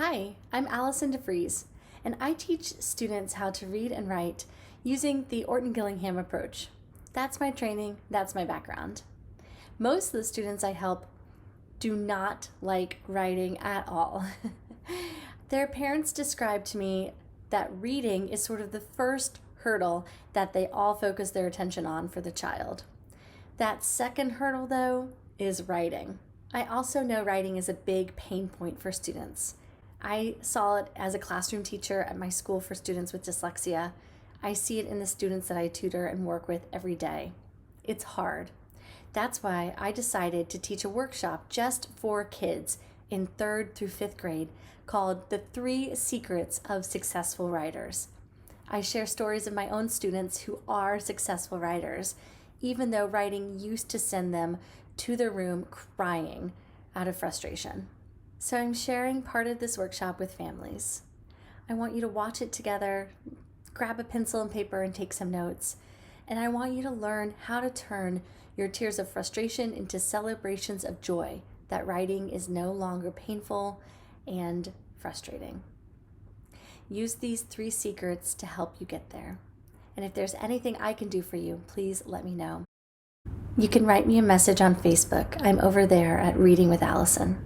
Hi, I'm Allison DeFrees, and I teach students how to read and write using the Orton-Gillingham approach. That's my training, that's my background. Most of the students I help do not like writing at all. Their parents describe to me that reading is sort of the first hurdle that they all focus their attention on for the child. That second hurdle, though, is writing. I also know writing is a big pain point for students. I saw it as a classroom teacher at my school for students with dyslexia. I see it in the students that I tutor and work with every day. It's hard. That's why I decided to teach a workshop just for kids in 3rd through 5th grade called The 3 Secrets of Successful Writers. I share stories of my own students who are successful writers, even though writing used to send them to their room crying out of frustration. So I'm sharing part of this workshop with families. I want you to watch it together, grab a pencil and paper and take some notes. And I want you to learn how to turn your tears of frustration into celebrations of joy, that writing is no longer painful and frustrating. Use these 3 secrets to help you get there. And if there's anything I can do for you, please let me know. You can write me a message on Facebook. I'm over there at Reading with Allison.